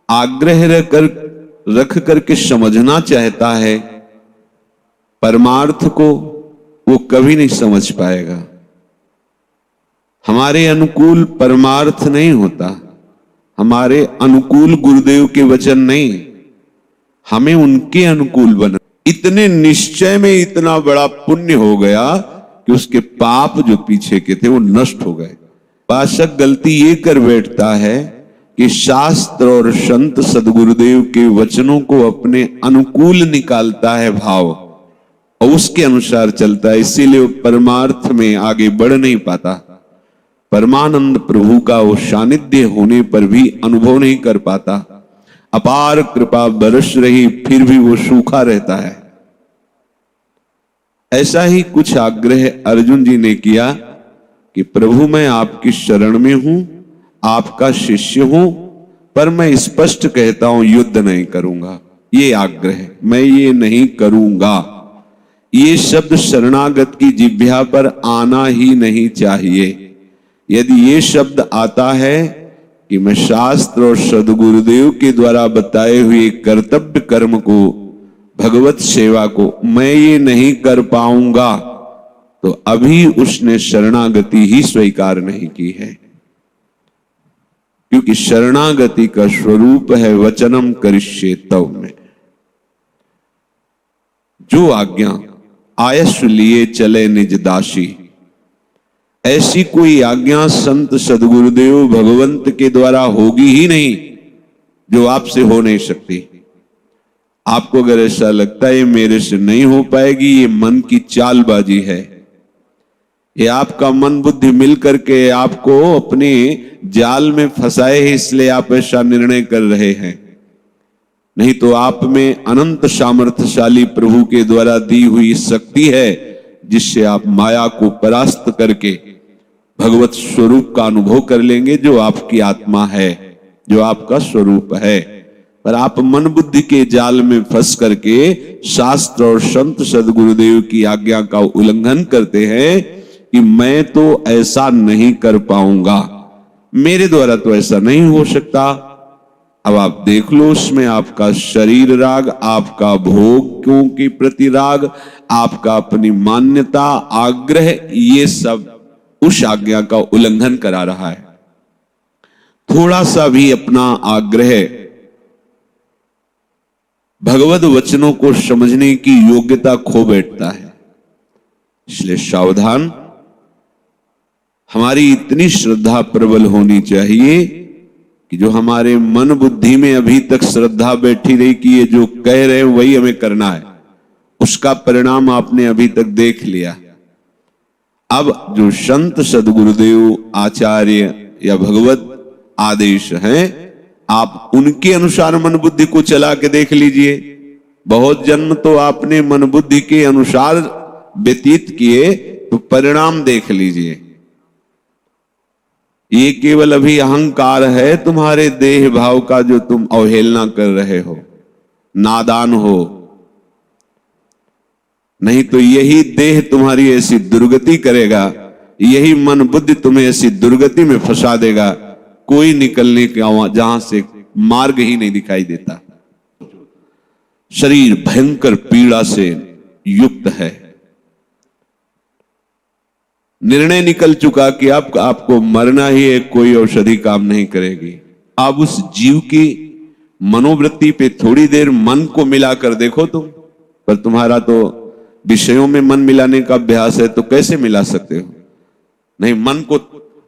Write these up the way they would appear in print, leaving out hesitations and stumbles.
आग्रह रख करके समझना चाहता है परमार्थ को, वो कभी नहीं समझ पाएगा। हमारे अनुकूल परमार्थ नहीं होता, हमारे अनुकूल गुरुदेव के वचन नहीं, हमें उनके अनुकूल बना। इतने निश्चय में इतना बड़ा पुण्य हो गया कि उसके पाप जो पीछे के थे वो नष्ट हो गए। पाशक गलती ये कर बैठता है कि शास्त्र और संत सदगुरुदेव के वचनों को अपने अनुकूल निकालता है भाव और उसके अनुसार चलता है, इसीलिए वो परमार्थ में आगे बढ़ नहीं पाता। परमानंद प्रभु का वो सानिध्य होने पर भी अनुभव नहीं कर पाता। अपार कृपा बरस रही फिर भी वो सूखा रहता है। ऐसा ही कुछ आग्रह अर्जुन जी ने किया कि प्रभु मैं आपकी शरण में हूं, आपका शिष्य हूं, पर मैं स्पष्ट कहता हूं युद्ध नहीं करूंगा। ये आग्रह, मैं ये नहीं करूंगा, ये शब्द शरणागत की जिह्वा पर आना ही नहीं चाहिए। यदि ये शब्द आता है कि मैं शास्त्र और सदगुरुदेव के द्वारा बताए हुए कर्तव्य कर्म को, भगवत सेवा को मैं ये नहीं कर पाऊंगा, तो अभी उसने शरणागति ही स्वीकार नहीं की है। क्योंकि शरणागति का स्वरूप है वचनम करिष्ये तव में। जो आज्ञा आयस लिए चले निज दासी, ऐसी कोई आज्ञा संत सदगुरुदेव भगवंत के द्वारा होगी ही नहीं जो आपसे हो नहीं सकती। आपको अगर ऐसा लगता है ये मेरे से नहीं हो पाएगी, ये मन की चालबाजी है, ये आपका मन बुद्धि मिल करके आपको अपने जाल में फंसाए है, इसलिए आप ऐसा निर्णय कर रहे हैं। नहीं तो आप में अनंत सामर्थ्यशाली प्रभु के द्वारा दी हुई शक्ति है जिससे आप माया को परास्त करके भगवत स्वरूप का अनुभव कर लेंगे, जो आपकी आत्मा है, जो आपका स्वरूप है। पर आप मन बुद्धि के जाल में फंस करके शास्त्र और संत सदगुरुदेव की आज्ञा का उल्लंघन करते हैं कि मैं तो ऐसा नहीं कर पाऊंगा, मेरे द्वारा तो ऐसा नहीं हो सकता। अब आप देख लो, उसमें आपका शरीर राग, आपका भोगों के प्रति राग, आपका अपनी मान्यता, आग्रह, ये सब उस आज्ञा का उल्लंघन करा रहा है। थोड़ा सा भी अपना आग्रह भगवत वचनों को समझने की योग्यता खो बैठता है। इसलिए सावधान, हमारी इतनी श्रद्धा प्रबल होनी चाहिए कि जो हमारे मन बुद्धि में अभी तक श्रद्धा बैठी रही कि ये जो कह रहे हैं वही हमें करना है, उसका परिणाम आपने अभी तक देख लिया। अब जो संत सदगुरुदेव आचार्य या भगवत आदेश हैं, आप उनके अनुसार मन बुद्धि को चला के देख लीजिए। बहुत जन्म तो आपने मन बुद्धि के अनुसार व्यतीत किए, तो परिणाम देख लीजिए। ये केवल अभी अहंकार है तुम्हारे देह भाव का, जो तुम अवहेलना कर रहे हो, नादान हो। नहीं तो यही देह तुम्हारी ऐसी दुर्गति करेगा, यही मन बुद्धि तुम्हें ऐसी दुर्गति में फंसा देगा, कोई निकलने का जहां से मार्ग ही नहीं दिखाई देता। शरीर भयंकर पीड़ा से युक्त है। निर्णय निकल चुका कि आपको मरना ही है, कोई औषधि काम नहीं करेगी। आप उस जीव की मनोवृत्ति पे थोड़ी देर मन को मिलाकर देखो तुम, पर तुम्हारा तो विषयों में मन मिलाने का अभ्यास है, तो कैसे मिला सकते हो? नहीं, मन को,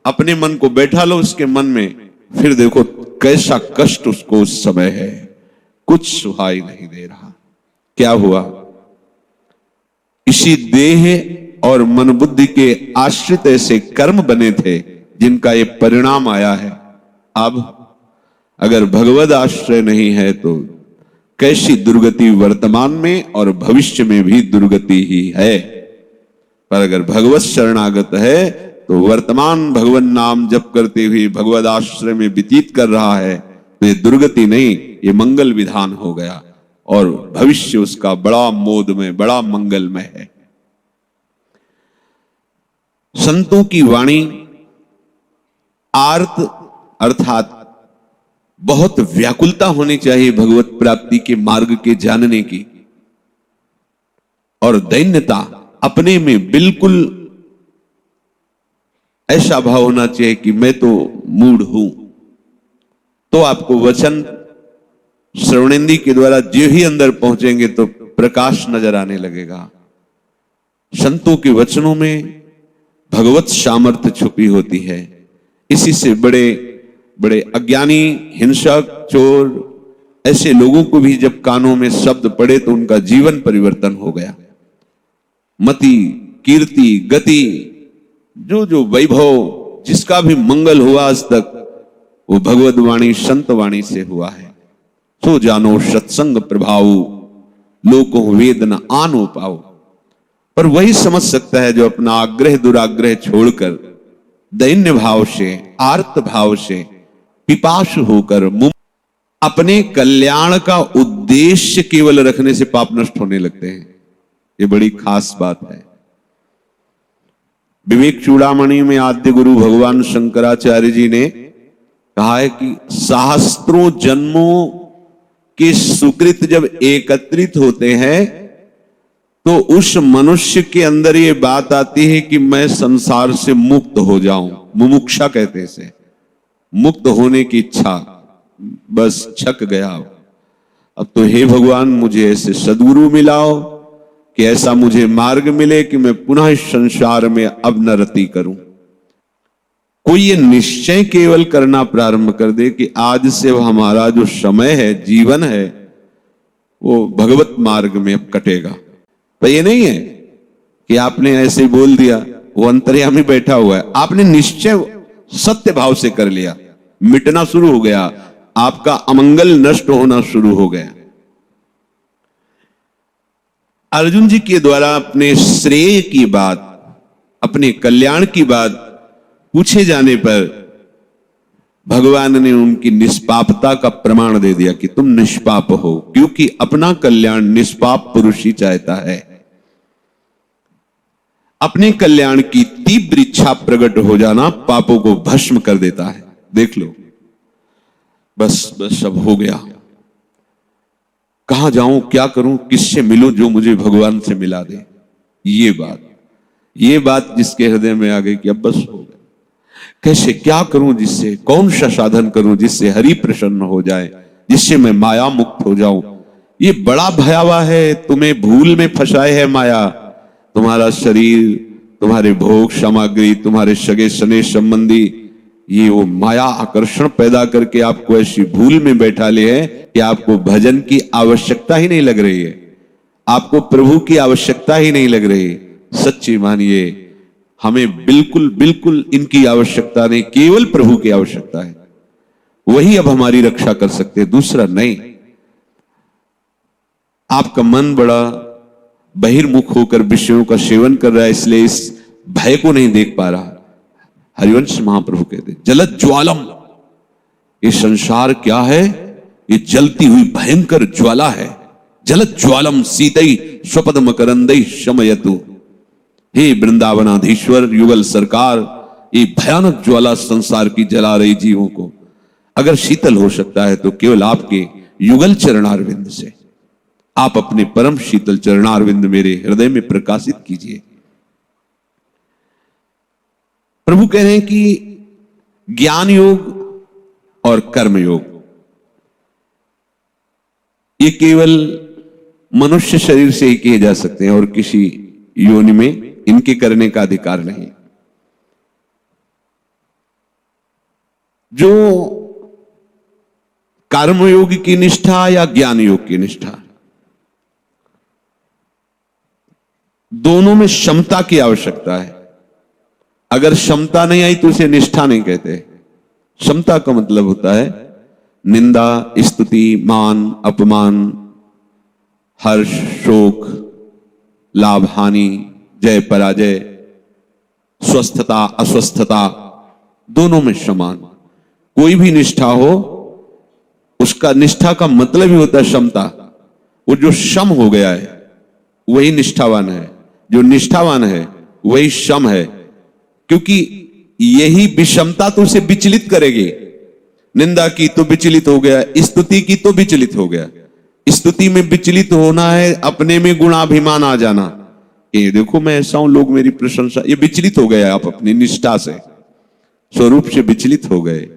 अपने मन को बैठा लो उसके मन में, फिर देखो कैसा कष्ट उसको उस समय है, कुछ सुहाई नहीं दे रहा। क्या हुआ? इसी देह और मन बुद्धि के आश्रित ऐसे कर्म बने थे जिनका ये परिणाम आया है। अब अगर भगवद आश्रय नहीं है तो कैसी दुर्गति वर्तमान में और भविष्य में भी दुर्गति ही है। पर अगर भगवत शरणागत है तो वर्तमान भगवान नाम जप करते हुए भगवद आश्रय में व्यतीत कर रहा है, तो ये दुर्गति नहीं, ये मंगल विधान हो गया और भविष्य उसका बड़ा मोदमय, बड़ा मंगलमय है। संतों की वाणी आर्त अर्थात बहुत व्याकुलता होनी चाहिए भगवत प्राप्ति के मार्ग के जानने की, और दैन्यता अपने में बिल्कुल ऐसा भाव होना चाहिए कि मैं तो मूढ़ हूं। तो आपको वचन श्रवणेंद्री के द्वारा जो ही अंदर पहुंचेंगे तो प्रकाश नजर आने लगेगा। संतों के वचनों में भगवत सामर्थ्य छुपी होती है। इसी से बड़े बड़े अज्ञानी, हिंसक, चोर ऐसे लोगों को भी जब कानों में शब्द पड़े तो उनका जीवन परिवर्तन हो गया। मति, कीर्ति, गति, जो जो वैभव, जिसका भी मंगल हुआ आज तक, वो भगवद वाणी, संत वाणी से हुआ है। सो जानो सत्संग प्रभाव, लोको वेद न आनो पाओ। पर वही समझ सकता है जो अपना आग्रह दुराग्रह छोड़कर दैन्य भाव से, आर्त भाव से, पिपासु होकर अपने कल्याण का उद्देश्य केवल रखने से पाप नष्ट होने लगते हैं। ये बड़ी खास बात है। विवेक चूड़ामणि में आद्य गुरु भगवान शंकराचार्य जी ने कहा है कि सहस्त्रों जन्मों के सुकृत जब एकत्रित होते हैं तो उस मनुष्य के अंदर ये बात आती है कि मैं संसार से मुक्त हो जाऊं। मुमुक्षा कहते हैं इसे, मुक्त होने की इच्छा, बस छक गया। अब तो हे भगवान मुझे ऐसे सद्गुरु मिलाओ कि ऐसा मुझे मार्ग मिले कि मैं पुनः इस संसार में अब न रति करूं। कोई ये निश्चय केवल करना प्रारंभ कर दे कि आज से हमारा जो समय है, जीवन है, वो भगवत मार्ग में अब कटेगा। पर ये नहीं है कि आपने ऐसे बोल दिया, वो अंतर्यामी बैठा हुआ है, आपने निश्चय सत्य भाव से कर लिया, मिटना शुरू हो गया, आपका अमंगल नष्ट होना शुरू हो गया। अर्जुन जी के द्वारा अपने श्रेय की बात, अपने कल्याण की बात पूछे जाने पर भगवान ने उनकी निष्पापता का प्रमाण दे दिया कि तुम निष्पाप हो, क्योंकि अपना कल्याण निष्पाप पुरुष ही चाहता है। अपने कल्याण की तीव्र इच्छा प्रकट हो जाना पापों को भस्म कर देता है। देख लो, बस बस सब हो गया, कहां जाऊं, क्या करूं, किससे मिलूं जो मुझे भगवान से मिला दे। ये बात जिसके हृदय में आ गई कि अब बस हो गया, कैसे क्या करूं, जिससे कौन सा साधन करूं जिससे हरि प्रसन्न हो जाए, जिससे मैं माया मुक्त हो जाऊं। ये बड़ा भयावह है। तुम्हें भूल में फंसाए है माया। तुम्हारा शरीर, तुम्हारे भोग सामग्री, तुम्हारे सगे सने संबंधी, ये वो माया आकर्षण पैदा करके आपको ऐसी भूल में बैठा ले है कि आपको भजन की आवश्यकता ही नहीं लग रही है, आपको प्रभु की आवश्यकता ही नहीं लग रही। सच्ची मानिए, हमें बिल्कुल बिल्कुल इनकी आवश्यकता नहीं, केवल प्रभु की आवश्यकता है। वही अब हमारी रक्षा कर सकते हैं, दूसरा नहीं। आपका मन बड़ा बहिर्मुख होकर विषयों का सेवन कर रहा है, इसलिए इस भय को नहीं देख पा रहा। हरिवंश महाप्रभु कहते जलद ज्वालम, ये संसार क्या है, ये जलती हुई भयंकर ज्वाला है। जलद ज्वालम सीतई स्वपद मकरंदई शमयतु। हे वृंदावनाधीश्वर युगल सरकार, ये भयानक ज्वाला संसार की जला रही जीवों को अगर शीतल हो सकता है तो केवल आपके युगल चरणारविंद से। आप अपने परम शीतल चरणारविंद मेरे हृदय में प्रकाशित कीजिए। प्रभु कह रहे हैं कि ज्ञान योग और कर्म योग ये केवल मनुष्य शरीर से ही किए जा सकते हैं और किसी योनि में इनके करने का अधिकार नहीं। जो कर्मयोग की निष्ठा या ज्ञान योग की निष्ठा, दोनों में क्षमता की आवश्यकता है। अगर क्षमता नहीं आई तो उसे निष्ठा नहीं कहते। क्षमता का मतलब होता है निंदा, स्तुति, मान, अपमान, हर्ष, शोक, लाभ, हानि, जय पराजय, स्वस्थता, अस्वस्थता, दोनों में समान। कोई भी निष्ठा हो, उसका निष्ठा का मतलब ही होता है क्षमता। वो जो सम हो गया है वही निष्ठावान है, जो निष्ठावान है वही सम है, क्योंकि यही विषमता तो उसे विचलित करेगी। निंदा की तो विचलित हो गया, स्तुति की तो विचलित हो गया। स्तुति में विचलित होना है अपने में गुणाभिमान आ जाना, ये देखो मैं ऐसा हूं, लोग मेरी प्रशंसा, ये विचलित हो गए आप अपनी निष्ठा से, स्वरूप से विचलित हो गए।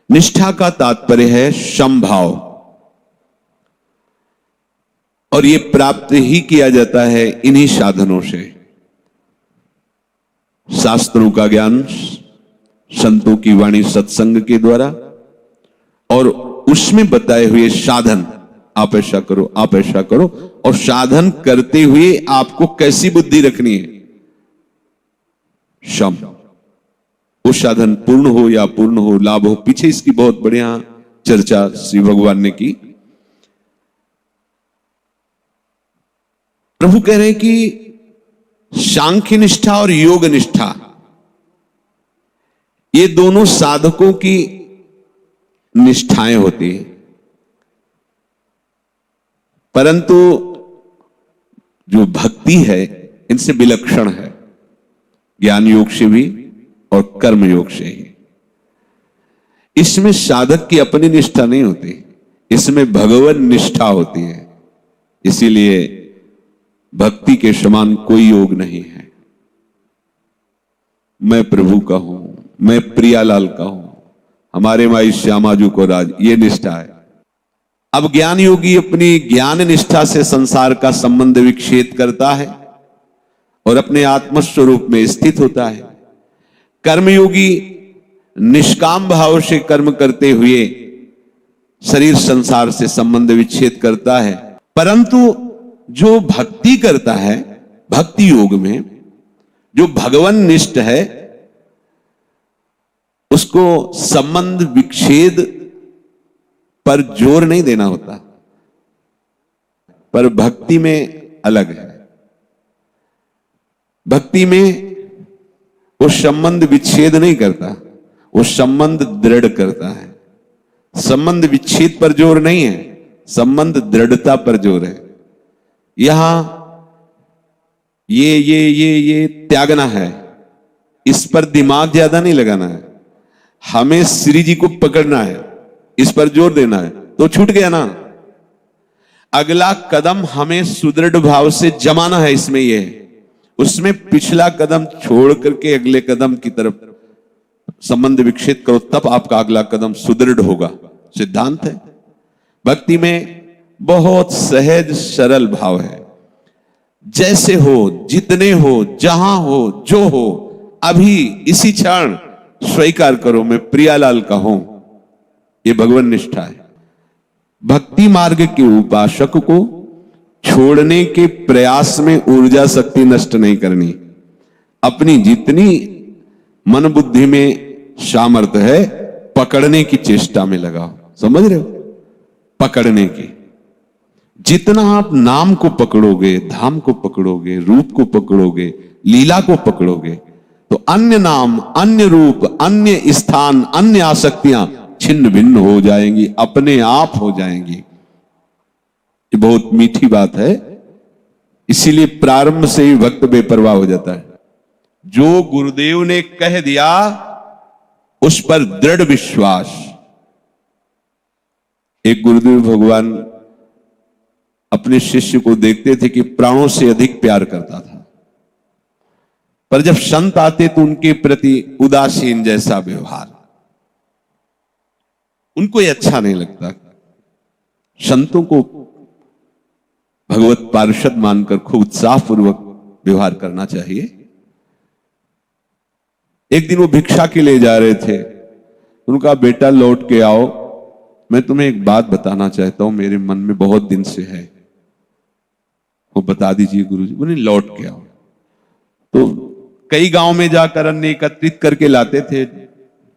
निष्ठा का तात्पर्य है समभाव, और ये प्राप्त ही किया जाता है इन्हीं साधनों से। शास्त्रों का ज्ञान, संतों की वाणी, सत्संग के द्वारा, और उसमें बताए हुए साधन, आप ऐसा करो, आप ऐसा करो, और साधन करते हुए आपको कैसी बुद्धि रखनी है, सम। वो साधन पूर्ण हो या पूर्ण हो, लाभ हो, पीछे इसकी बहुत बढ़िया चर्चा श्री भगवान ने की। प्रभु कह रहे हैं कि सांख्य निष्ठा और योग निष्ठा, ये दोनों साधकों की निष्ठाएं होती हैं, परंतु जो भक्ति है इनसे विलक्षण है, ज्ञान योग से भी और कर्म योग से ही। इसमें साधक की अपनी निष्ठा नहीं होती, इसमें भगवत निष्ठा होती है। इसीलिए भक्ति के समान कोई योग नहीं है। मैं प्रभु का हूं, मैं प्रियालाल का हूं, हमारे माई श्यामाजू को राज, ये निष्ठा है। अब ज्ञान योगी अपनी ज्ञान निष्ठा से संसार का संबंध विच्छेद करता है और अपने आत्मस्वरूप में स्थित होता है। कर्मयोगी निष्काम भाव से कर्म करते हुए शरीर संसार से संबंध विच्छेद करता है, परंतु जो भक्ति करता है, भक्ति योग में जो भगवान निष्ठ है, उसको संबंध विच्छेद पर जोर नहीं देना होता। पर भक्ति में अलग है, भक्ति में वो संबंध विच्छेद नहीं करता, वो संबंध दृढ़ करता है। संबंध विच्छेद पर जोर नहीं है, संबंध दृढ़ता पर जोर है। यहां ये त्यागना है, इस पर दिमाग ज्यादा नहीं लगाना है। हमें श्री जी को पकड़ना है, इस पर जोर देना है, तो छूट गया ना। अगला कदम हमें सुदृढ़ भाव से जमाना है, इसमें ये है। उसमें पिछला कदम छोड़ करके अगले कदम की तरफ संबंध विकसित करो, तब आपका अगला कदम सुदृढ़ होगा। सिद्धांत है। भक्ति में बहुत सहज सरल भाव है। जैसे हो, जितने हो, जहां हो, जो हो, अभी इसी क्षण स्वीकार करो मैं प्रियालाल का हूं। यह भगवान निष्ठा है। भक्ति मार्ग के उपासक को छोड़ने के प्रयास में ऊर्जा शक्ति नष्ट नहीं करनी। अपनी जितनी मन बुद्धि में सामर्थ्य है, पकड़ने की चेष्टा में लगाओ। समझ रहे हो? पकड़ने की। जितना आप नाम को पकड़ोगे, धाम को पकड़ोगे, रूप को पकड़ोगे, लीला को पकड़ोगे, तो अन्य नाम, अन्य रूप, अन्य स्थान, अन्य आसक्तियां छिन्न भिन्न हो जाएंगी, अपने आप हो जाएंगी। ये बहुत मीठी बात है। इसीलिए प्रारंभ से ही भक्त बेपरवाह हो जाता है। जो गुरुदेव ने कह दिया उस पर दृढ़ विश्वास। एक गुरुदेव भगवान अपने शिष्य को देखते थे कि प्राणों से अधिक प्यार करता था, पर जब संत आते तो उनके प्रति उदासीन जैसा व्यवहार, उनको ये अच्छा नहीं लगता। संतों को भगवत पार्षद मानकर खूब उत्साहपूर्वक व्यवहार करना चाहिए। एक दिन वो भिक्षा के लिए जा रहे थे, उनका बेटा लौट के आओ, मैं तुम्हें एक बात बताना चाहता हूं, मेरे मन में बहुत दिन से है, वो बता दीजिए गुरुजी। बोले लौट के आओ। तो कई गांव में जाकर अन्न एकत्रित करके लाते थे,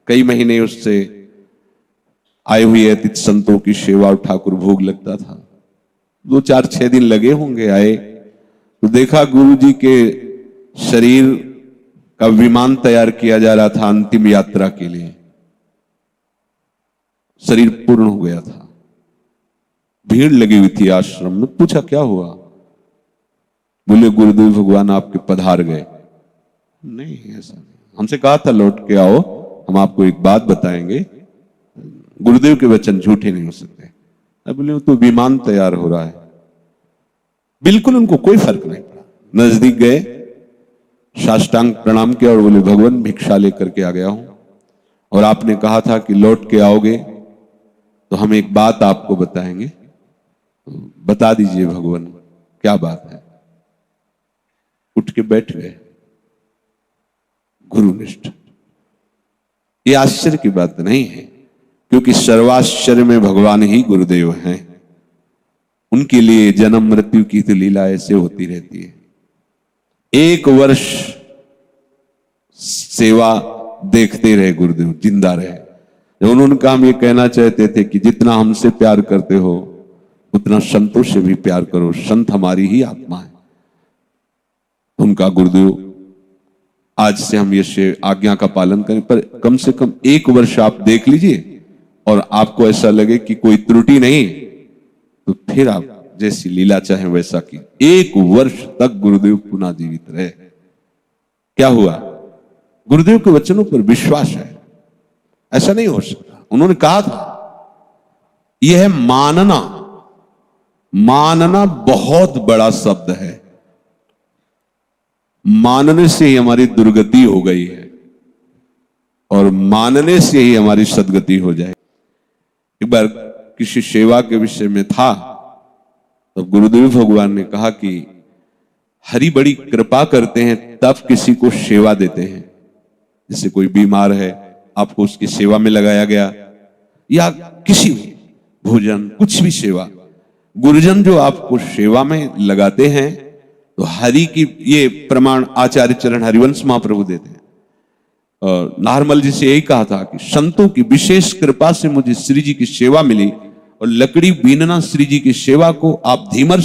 कई महीने उससे आए हुए अतिथि संतों की सेवा और ठाकुर भोग लगता था। 2, 4, 6 दिन लगे होंगे। आए तो देखा गुरुजी के शरीर का विमान तैयार किया जा रहा था अंतिम यात्रा के लिए। शरीर पूर्ण हो गया था, भीड़ लगी हुई थी आश्रम में। पूछा क्या हुआ? बोले गुरुदेव भगवान आपके पधार गए। नहीं ऐसा नहीं, हमसे कहा था लौट के आओ, हम आपको एक बात बताएंगे। गुरुदेव के वचन झूठे नहीं हो सकते। अब बोले तो विमान तैयार हो रहा है। बिल्कुल उनको कोई फर्क नहीं पड़ा। नजदीक गए, साष्टांग प्रणाम किया और बोले भगवान भिक्षा लेकर के आ गया हूं, और आपने कहा था कि लौट के आओगे तो हम एक बात आपको बताएंगे, तो बता दीजिए भगवान क्या बात है। उठ के बैठ गए गुरुनिष्ठ। ये आश्चर्य की बात नहीं है, क्योंकि सर्वाश्चर्य में भगवान ही गुरुदेव हैं। उनके लिए जन्म मृत्यु की तो लीला ऐसे होती रहती है। 1 वर्ष सेवा देखते रहे गुरुदेव, जिंदा रहे। उन्होंने कहा हम ये कहना चाहते थे कि जितना हमसे प्यार करते हो उतना संतों से भी प्यार करो, संत हमारी ही आत्मा है। उनका गुरुदेव आज से हम ये आज्ञा का पालन करें, पर कम से कम 1 वर्ष आप देख लीजिए और आपको ऐसा लगे कि कोई त्रुटि नहीं, तो फिर आप जैसी लीला चाहे वैसा की। 1 वर्ष तक गुरुदेव पुनः जीवित रहे। क्या हुआ? गुरुदेव के वचनों पर विश्वास है। ऐसा नहीं हो सकता। उन्होंने कहा था यह है मानना। मानना बहुत बड़ा शब्द है। मानने से ही हमारी दुर्गति हो गई है और मानने से ही हमारी सदगति हो जाए। एक बार किसी सेवा के विषय में था, तो गुरुदेव भगवान ने कहा कि हरि बड़ी कृपा करते हैं तब किसी को सेवा देते हैं। जैसे कोई बीमार है, आपको उसकी सेवा में लगाया गया, या किसी भी भोजन, कुछ भी सेवा, गुरुजन जो आपको सेवा में लगाते हैं, तो हरि की ये प्रमाण आचार्य चरण हरिवंश महाप्रभु देते हैं। और नारमल जी से यही कहा था कि संतों की विशेष कृपा से मुझे श्री जी की सेवा मिली, और लकड़ी बीनना श्री जी की सेवा को आप धीमर